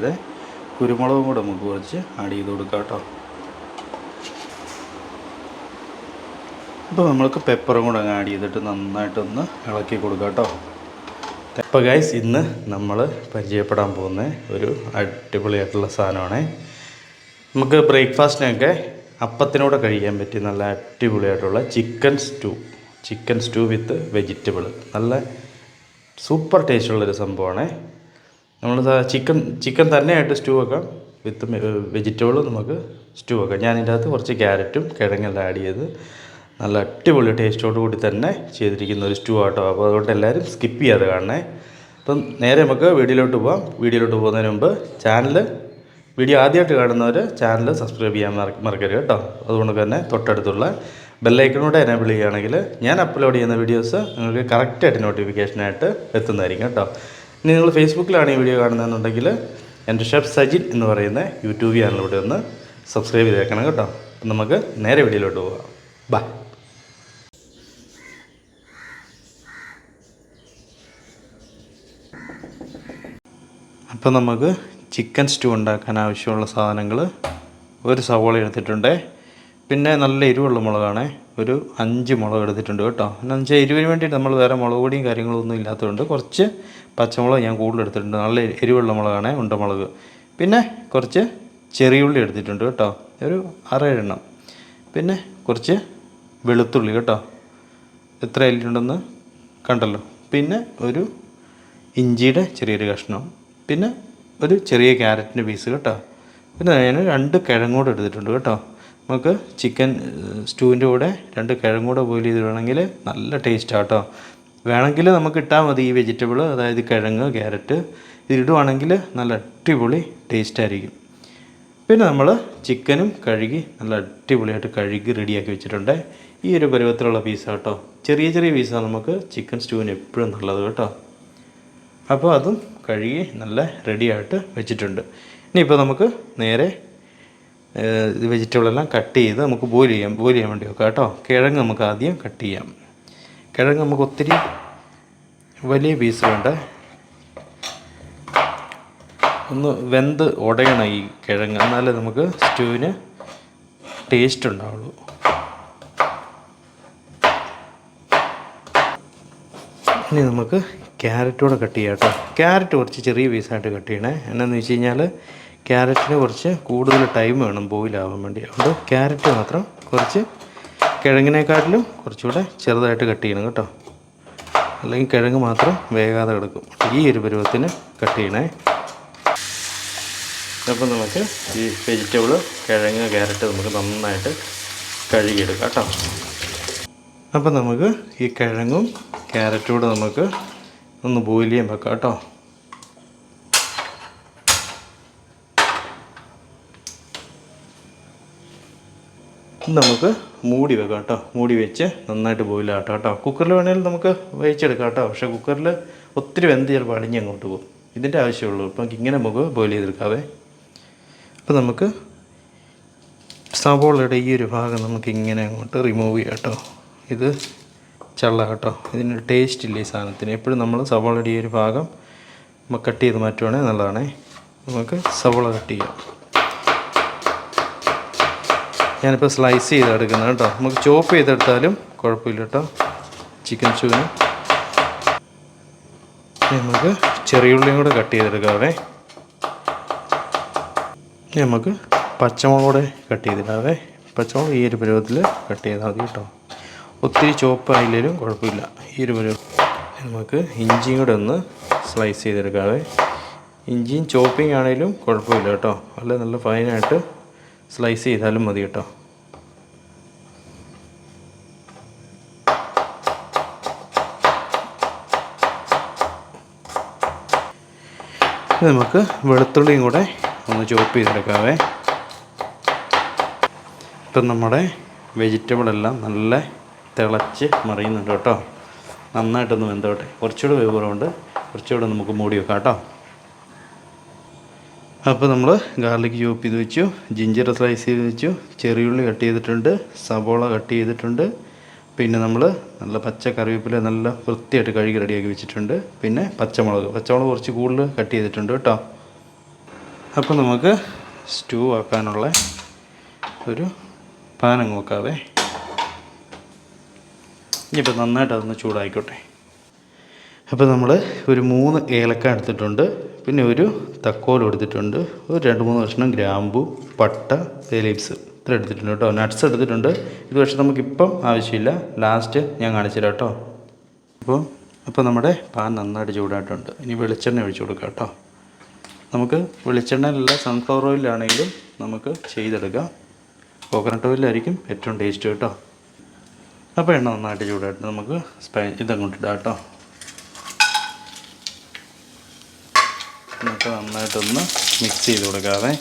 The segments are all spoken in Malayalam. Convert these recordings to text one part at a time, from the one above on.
കൂടാതെ കുരുമുളകും കൂടെ നമുക്ക് കുറച്ച് ആഡ് ചെയ്ത് കൊടുക്കാം കേട്ടോ. അപ്പോൾ നമ്മൾക്ക് പെപ്പറും കൂടെ ആഡ് ചെയ്തിട്ട് നന്നായിട്ടൊന്ന് ഇളക്കി കൊടുക്കാം കേട്ടോ. അപ്പോൾ ഗൈസ്, ഇന്ന് നമ്മൾ പരിചയപ്പെടാൻ പോകുന്ന ഒരു അടിപൊളിയായിട്ടുള്ള സാധനമാണ്. നമുക്ക് ബ്രേക്ക്ഫാസ്റ്റിനൊക്കെ അപ്പത്തിനോടെ കഴിക്കാൻ പറ്റിയ നല്ല അടിപൊളിയായിട്ടുള്ള ചിക്കൻ സ്റ്റൂ വിത്ത് വെജിറ്റബിൾ. നല്ല സൂപ്പർ ടേസ്റ്റുള്ളൊരു സംഭവമാണ്. നമ്മൾ ചിക്കൻ തന്നെയായിട്ട് സ്റ്റൂ വെക്കാം, വിത്ത് വെജിറ്റബിൾ നമുക്ക് സ്റ്റൂ വെക്കാം. ഞാനിതിൻ്റെ അകത്ത് കുറച്ച് ക്യാരറ്റും കിഴങ്ങെല്ലാം ആഡ് ചെയ്ത് നല്ല അടിപൊളി ടേസ്റ്റോട് കൂടി തന്നെ ചെയ്തിരിക്കുന്ന ഒരു സ്റ്റൂ ആട്ടോ. അപ്പോൾ അതുകൊണ്ട് എല്ലാവരും സ്കിപ്പ് ചെയ്യാതെ കാണണേ. അപ്പം നേരെ നമുക്ക് വീഡിയോയിലോട്ട് പോകാം. വീഡിയോയിലോട്ട് പോകുന്നതിന് മുമ്പ് വീഡിയോ ആദ്യമായിട്ട് കാണുന്നവർ ചാനൽ സബ്സ്ക്രൈബ് ചെയ്യാൻ മറക്കരുത് കേട്ടോ. അതുകൊണ്ട് തന്നെ തൊട്ടടുത്തുള്ള ബെല്ലൈക്കണോടെ എനേബിൾ ചെയ്യുകയാണെങ്കിൽ ഞാൻ അപ്ലോഡ് ചെയ്യുന്ന വീഡിയോസ് നിങ്ങൾക്ക് കറക്റ്റായിട്ട് നോട്ടിഫിക്കേഷനായിട്ട് എത്തുന്നതായിരിക്കും കേട്ടോ. ഇനി നിങ്ങൾ ഫേസ്ബുക്കിലാണ് ഈ വീഡിയോ കാണുന്നതെന്നുണ്ടെങ്കിൽ എൻ്റെ ഷെഫ് സജിൻ എന്ന് പറയുന്ന യൂട്യൂബ് ചാനലിലൂടെ ഒന്ന് സബ്സ്ക്രൈബ് ചെയ്തേക്കണം കേട്ടോ. അപ്പം നമുക്ക് നേരെ വീഡിയോയിലോട്ട് പോകാം. ബൈ. അപ്പോൾ നമുക്ക് ചിക്കൻ സ്റ്റൂ ഉണ്ടാക്കാൻ ആവശ്യമുള്ള സാധനങ്ങൾ: ഒരു സവോള എടുത്തിട്ടുണ്ട്, പിന്നെ നല്ല എരിവുള്ള മുളകാണ്, ഒരു 5 മുളക് എടുത്തിട്ടുണ്ട് കേട്ടോ. എന്താണെന്ന് വെച്ചാൽ എരിവിന് വേണ്ടിയിട്ട് നമ്മൾ വേറെ മുളക് പൊടിയും കാര്യങ്ങളൊന്നും ഇല്ലാത്തതുകൊണ്ട് കുറച്ച് പച്ചമുളക് ഞാൻ കൂടുതൽ എടുത്തിട്ടുണ്ട്. നല്ല എരിവുള്ള മുളകാണ്, ഉണ്ടമുളക്. പിന്നെ കുറച്ച് ചെറിയുള്ളി എടുത്തിട്ടുണ്ട് കേട്ടോ, ഒരു 6-7 എണ്ണം. പിന്നെ കുറച്ച് വെളുത്തുള്ളി കേട്ടോ, എത്ര അല്ലിട്ടുണ്ടെന്ന് കണ്ടല്ലോ. പിന്നെ ഒരു ഇഞ്ചിയുടെ ചെറിയൊരു കഷ്ണം, പിന്നെ ഒരു ചെറിയ ക്യാരറ്റിൻ്റെ പീസ് കേട്ടോ. പിന്നെ ഞാൻ 2 കിഴങ്ങൂടെ എടുത്തിട്ടുണ്ട് കേട്ടോ. നമുക്ക് ചിക്കൻ സ്റ്റൂവിൻ്റെ കൂടെ 2 കിഴങ്ങൂടെ ബോയിൽ ചെയ്ത് വേണമെങ്കിൽ നല്ല ടേസ്റ്റാണ് കേട്ടോ. വേണമെങ്കിൽ നമുക്ക് ഇട്ടാൽ മതി ഈ വെജിറ്റബിൾ, അതായത് കിഴങ്ങ്, ക്യാരറ്റ് ഇതിടുവാണെങ്കിൽ നല്ല അടിപൊളി ടേസ്റ്റായിരിക്കും. പിന്നെ നമ്മൾ ചിക്കനും കഴുകി നല്ല അടിപൊളിയായിട്ട് കഴുകി റെഡിയാക്കി വെച്ചിട്ടുണ്ട്. ഈ ഒരു പരുവത്തിലുള്ള പീസാണ് കേട്ടോ. ചെറിയ ചെറിയ പീസാണ് നമുക്ക് ചിക്കൻ സ്റ്റൂവിന് എപ്പോഴും നല്ലത് കേട്ടോ. അപ്പോൾ അതും കഴുകി നല്ല റെഡിയായിട്ട് വെച്ചിട്ടുണ്ട്. ഇനിയിപ്പോൾ നമുക്ക് നേരെ വെജിറ്റബിളെല്ലാം കട്ട് ചെയ്ത് നമുക്ക് ബോയിൽ ചെയ്യാൻ വേണ്ടി വെക്കാം കേട്ടോ. കിഴങ്ങ് നമുക്ക് ആദ്യം കട്ട് ചെയ്യാം. കിഴങ്ങ് നമുക്ക് ഒത്തിരി വലിയ പീസ് വേണ്ട, ഒന്ന് വെന്ത് ഉടയണം ഈ കിഴങ്ങ്, എന്നാലേ നമുക്ക് സ്റ്റൂവിന് ടേസ്റ്റ് ഉണ്ടാവുള്ളൂ. ഇനി നമുക്ക് ക്യാരറ്റൂടെ കട്ട് ചെയ്യാം കേട്ടോ. ക്യാരറ്റ് കുറച്ച് ചെറിയ പീസായിട്ട് കട്ട് ചെയ്യണേ. എന്നാന്ന് വെച്ച് കഴിഞ്ഞാൽ ക്യാരറ്റിന് കുറച്ച് കൂടുതൽ ടൈം വേണം ബോയിലാവാൻ വേണ്ടി. അതുകൊണ്ട് ക്യാരറ്റ് മാത്രം കുറച്ച് കിഴങ്ങിനെക്കാട്ടിലും കുറച്ചുകൂടെ ചെറുതായിട്ട് കട്ട് ചെയ്യണം കേട്ടോ, അല്ലെങ്കിൽ കിഴങ്ങ് മാത്രം വേകാതെ കിടക്കും. ഈ ഒരു പരുവത്തിന് കട്ട് ചെയ്യണേ. അപ്പോൾ നമുക്ക് ഈ വെജിറ്റബിൾ, കിഴങ്ങ്, ക്യാരറ്റ് നമുക്ക് നന്നായിട്ട് കഴുകിയെടുക്കാം കേട്ടോ. അപ്പോൾ നമുക്ക് ഈ കിഴങ്ങും ക്യാരറ്റും കൂടെ നമുക്ക് ഒന്ന് ബോയിൽ ചെയ്യാൻ വെക്കാം കേട്ടോ. നമുക്ക് മൂടി വെക്കാം കേട്ടോ. മൂടി വെച്ച് നന്നായിട്ട് ബോയിലാക്കാം കേട്ടോ. കുക്കറിൽ വേണമെങ്കിൽ നമുക്ക് വേവിച്ചെടുക്കാം കേട്ടോ. പക്ഷേ കുക്കറിൽ ഒത്തിരി വെന്ത് ചിലപ്പോൾ അടിഞ്ഞ് അങ്ങോട്ട് പോകും. ഇതിൻ്റെ ആവശ്യമുള്ളൂ. ഇപ്പം ഇങ്ങനെ നമുക്ക് ബോയിൽ ചെയ്തെടുക്കാവേ. അപ്പോൾ നമുക്ക് സവോളയുടെ ഈ ഒരു ഭാഗം നമുക്ക് ഇങ്ങനെ അങ്ങോട്ട് റിമൂവ് ചെയ്യാം കേട്ടോ. ഇത് ചള്ള കേട്ടോ, ഇതിന് ടേസ്റ്റ് ഇല്ല ഈ സാധനത്തിന്. എപ്പോഴും നമ്മൾ സവോളയുടെ ഈ ഒരു ഭാഗം നമുക്ക് കട്ട് ചെയ്ത് മാറ്റുവാണെങ്കിൽ നല്ലതാണേ. നമുക്ക് സവോള കട്ട് ചെയ്യാം. ഞാനിപ്പോൾ സ്ലൈസ് ചെയ്തെടുക്കുന്നത് കേട്ടോ. നമുക്ക് ചോപ്പ് ചെയ്തെടുത്താലും കുഴപ്പമില്ല കേട്ടോ ചിക്കൻ സ്റ്റൂവിന്. നമുക്ക് ചെറിയുള്ളിയും കൂടെ കട്ട് ചെയ്തെടുക്കാവേ. നമുക്ക് പച്ചമുളകൂടെ കട്ട് ചെയ്തിടാവേ. പച്ചമുളക് ഈ ഒരു പരുവത്തിൽ കട്ട് ചെയ്താൽ മതി കേട്ടോ. ഒത്തിരി ചോപ്പ് ആയില്ലേലും കുഴപ്പമില്ല. ഈ ഒരു പരുവം. നമുക്ക് ഇഞ്ചിയും കൂടെ ഒന്ന് സ്ലൈസ് ചെയ്തെടുക്കാവേ. ഇഞ്ചിയും ചോപ്പിംഗ് ആണെങ്കിലും കുഴപ്പമില്ല കേട്ടോ, അല്ല നല്ല ഫൈനായിട്ട് സ്ലൈസ് ചെയ്താലും മതി കേട്ടോ. നമുക്ക് വെളുത്തുള്ളിയും കൂടെ ഒന്ന് ചോപ്പ് ചെയ്തെടുക്കാവേ. ഇപ്പം നമ്മുടെ വെജിറ്റബിളെല്ലാം നല്ല തിളച്ച് മറിയുന്നുണ്ട് കേട്ടോ. നന്നായിട്ടൊന്ന് വെന്തോട്ടെ. കുറച്ചുകൂടെ വേവുകൊണ്ട് കുറച്ചുകൂടെ നമുക്ക് മൂടി വെക്കാം കേട്ടോ. അപ്പോൾ നമ്മൾ ഗാർലിക് ചോപ്പ് ചെയ്ത് വെച്ചു, ജിഞ്ചർ സ്ലൈസ് ചെയ്ത് വെച്ചു, ചെറിയുള്ളി കട്ട് ചെയ്തിട്ടുണ്ട്, സവോള കട്ട് ചെയ്തിട്ടുണ്ട്, പിന്നെ നമ്മൾ നല്ല പച്ച കറിവേപ്പില നല്ല വൃത്തിയായിട്ട് കഴുകി റെഡിയാക്കി വെച്ചിട്ടുണ്ട്. പിന്നെ പച്ചമുളക് കുറച്ച് കൂടുതൽ കട്ട് ചെയ്തിട്ടുണ്ട് കേട്ടോ. അപ്പോൾ നമുക്ക് സ്റ്റൂ ആക്കാനുള്ള ഒരു പാൻ അങ്ങ് വെക്കാവേ. ഇനിയിപ്പോൾ നന്നായിട്ട് അതൊന്ന് ചൂടായിക്കോട്ടെ. അപ്പോൾ നമ്മൾ ഒരു 3 ഏലക്ക എടുത്തിട്ടുണ്ട്, പിന്നെ ഒരു തക്കോലം എടുത്തിട്ടുണ്ട്, ഒരു 2-3 കഷ്ണം ഗ്രാമ്പു, പട്ട, ബേ ലീവ്സ് ഇത്ര എടുത്തിട്ടുണ്ട് കേട്ടോ. നട്ട്സ് എടുത്തിട്ടുണ്ട്. ഇത് പക്ഷേ നമുക്കിപ്പം ആവശ്യമില്ല, ലാസ്റ്റ് ഞാൻ കാണിച്ചു തരാം കേട്ടോ. അപ്പോൾ നമ്മുടെ പാൻ നന്നായിട്ട് ചൂടായിട്ടുണ്ട്. ഇനി വെളിച്ചെണ്ണ ഒഴിച്ചു കൊടുക്കാം കേട്ടോ. നമുക്ക് വെളിച്ചെണ്ണയിലല്ല സൺഫ്ലവർ ഓയിലാണെങ്കിലും നമുക്ക് ചെയ്തെടുക്കാം. കോക്കനട്ട് ഓയിലായിരിക്കും ഏറ്റവും ടേസ്റ്റ് കേട്ടോ. അപ്പോൾ എണ്ണ നന്നായിട്ട് ചൂടായിട്ട് നമുക്ക് ഇതങ്ങോട്ട് ഇടാം കേട്ടോ. എന്നിട്ട് നന്നായിട്ടൊന്ന് മിക്സ് ചെയ്ത് കൊടുക്കാതെ.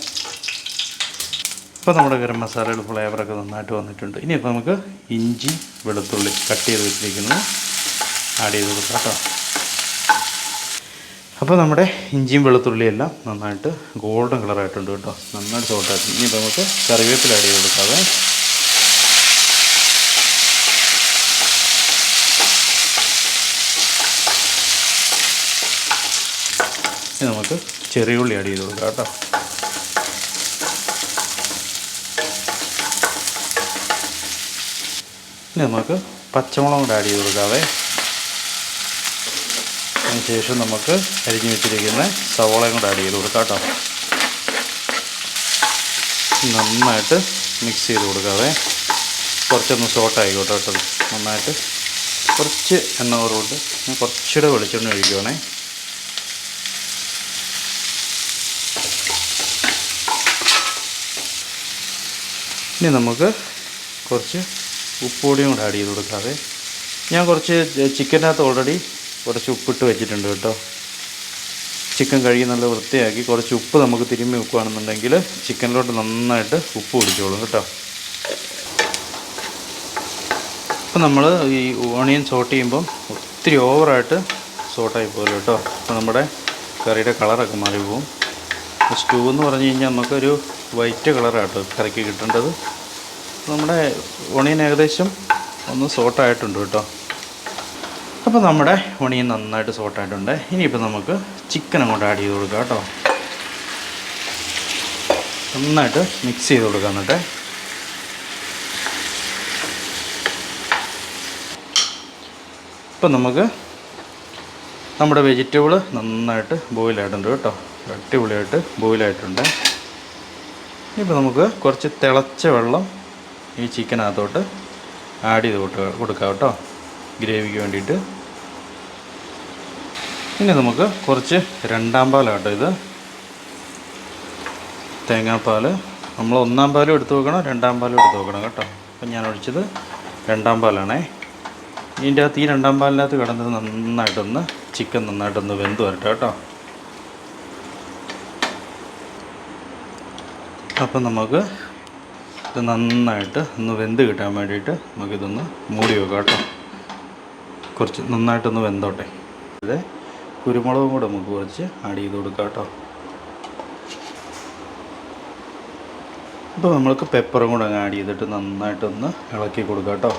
ഇപ്പോൾ നമ്മുടെ ഗരം മസാലയുടെ ഫ്ലേവറൊക്കെ നന്നായിട്ട് വന്നിട്ടുണ്ട്. ഇനിയിപ്പോൾ നമുക്ക് ഇഞ്ചി വെളുത്തുള്ളി കട്ട് ചെയ്ത് വെച്ചിരിക്കുന്നത് ആഡ് ചെയ്ത് കൊടുക്കാം കേട്ടോ. അപ്പോൾ നമ്മുടെ ഇഞ്ചിയും വെളുത്തുള്ളിയെല്ലാം നന്നായിട്ട് ഗോൾഡൻ കളറായിട്ടുണ്ട് കേട്ടോ, നന്നായിട്ട് സോട്ടായിട്ടുണ്ട്. ഇനിയിപ്പോൾ നമുക്ക് കറിവേപ്പില ആഡ് ചെയ്ത് കൊടുക്കാതെ. ഇനി നമുക്ക് ചെറിയ ഉള്ളി ആഡ് ചെയ്ത് കൊടുക്കാം കേട്ടോ. ഇനി നമുക്ക് പച്ചമുളക് കൂടെ ആഡ് ചെയ്ത് കൊടുക്കാവേ. അതിനുശേഷം നമുക്ക് അരിഞ്ഞ് വെച്ചിരിക്കുന്ന സവോളയും കൂടെ ആഡ് ചെയ്ത് കൊടുക്കാം കേട്ടോ. നന്നായിട്ട് മിക്സ് ചെയ്ത് കൊടുക്കാവേ. കുറച്ചൊന്ന് സോട്ടായിക്കോട്ടെ കേട്ടോ. നന്നായിട്ട് കുറച്ച് എണ്ണ കുറവുണ്ട്, ഞാൻ കുറച്ചുകൂടെ വെളിച്ചെണ്ണ ഒഴിക്കുവാണേ. ഇനി നമുക്ക് കുറച്ച് ഉപ്പുപൊടിയും കൂടെ ആഡ് ചെയ്ത് കൊടുക്കാതെ. ഞാൻ കുറച്ച് ചിക്കനകത്ത് ഓൾറെഡി കുറച്ച് ഉപ്പിട്ട് വെച്ചിട്ടുണ്ട് കേട്ടോ. ചിക്കൻ കഴുകി നല്ല വൃത്തിയാക്കി കുറച്ച് ഉപ്പ് നമുക്ക് തിരുമ്മി വെക്കുകയാണെന്നുണ്ടെങ്കിൽ ചിക്കനിലോട്ട് നന്നായിട്ട് ഉപ്പ് പിടിച്ചോളും കേട്ടോ. അപ്പോൾ നമ്മൾ ഈ ഓണിയൻ സോട്ട് ചെയ്യുമ്പം ഒത്തിരി ഓവറായിട്ട് സോട്ടായി പോകുമല്ലോ കേട്ടോ. അപ്പോൾ നമ്മുടെ കറിയുടെ കളറൊക്കെ മാറി പോകും. സ്റ്റൂ എന്ന് പറഞ്ഞു കഴിഞ്ഞാൽ നമുക്കൊരു വൈറ്റ് കളറാട്ടോ കറിക്ക് കിട്ടേണ്ടത്. നമ്മുടെ ഒണിയൻ ഏകദേശം ഒന്ന് സോട്ടായിട്ടുണ്ട് കേട്ടോ. അപ്പോൾ നമ്മുടെ ഒണിയൻ നന്നായിട്ട് സോട്ടായിട്ടുണ്ട്. ഇനിയിപ്പോൾ നമുക്ക് ചിക്കൻ അങ്ങോട്ട് ആഡ് ചെയ്ത് കൊടുക്കാം കേട്ടോ. നന്നായിട്ട് മിക്സ് ചെയ്ത് കൊടുക്കാം. എന്നിട്ട് ഇപ്പം നമുക്ക് നമ്മുടെ വെജിറ്റബിൾ നന്നായിട്ട് ബോയിലായിട്ടുണ്ട് കേട്ടോ. അടിപൊളിയായിട്ട് ബോയിലായിട്ടുണ്ട്. ഇപ്പോൾ നമുക്ക് കുറച്ച് തിളച്ച വെള്ളം ഈ ചിക്കനകത്തോട്ട് ആഡ് ചെയ്ത് കൊടുക്കാം കേട്ടോ, ഗ്രേവിക്ക് വേണ്ടിയിട്ട്. ഇനി നമുക്ക് കുറച്ച് രണ്ടാം പാലാട്ടോ ഇത്, തേങ്ങാപ്പാൽ. നമ്മൾ ഒന്നാം പാലും എടുത്ത് വെക്കണം, രണ്ടാം പാലും എടുത്ത് വെക്കണം കേട്ടോ. അപ്പം ഞാൻ ഒഴിച്ചത് രണ്ടാം പാലാണേ. ഇതിൻ്റെ അകത്ത് ഈ രണ്ടാം പാലിനകത്ത് കിടന്നത് നന്നായിട്ടൊന്ന് ചിക്കൻ നന്നായിട്ടൊന്ന് വെന്ത് വരട്ടെ കേട്ടോ. അപ്പം നമുക്ക് ഇത് നന്നായിട്ട് ഒന്ന് വെന്ത് കിട്ടാൻ വേണ്ടിയിട്ട് നമുക്കിതൊന്ന് മൂടി വെക്കാം കേട്ടോ. കുറച്ച് നന്നായിട്ടൊന്ന് വെന്തോട്ടെ. ഇത് കുരുമുളകും കൂടെ നമുക്ക് കുറച്ച് ആഡ് ചെയ്ത് കൊടുക്കാം കേട്ടോ. ഇപ്പോൾ നമ്മൾക്ക് പെപ്പറും കൂടെ അങ്ങ് ആഡ് ചെയ്തിട്ട് നന്നായിട്ടൊന്ന് ഇളക്കി കൊടുക്കാം കേട്ടോ.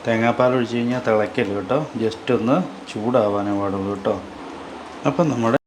തേങ്ങാപ്പാൽ ഒഴിച്ച് കഴിഞ്ഞാൽ തിളയ്ക്കല് കേട്ടോ, ജസ്റ്റ് ഒന്ന് ചൂടാവാനേ പാടുള്ളൂ കേട്ടോ. അപ്പം നമ്മുടെ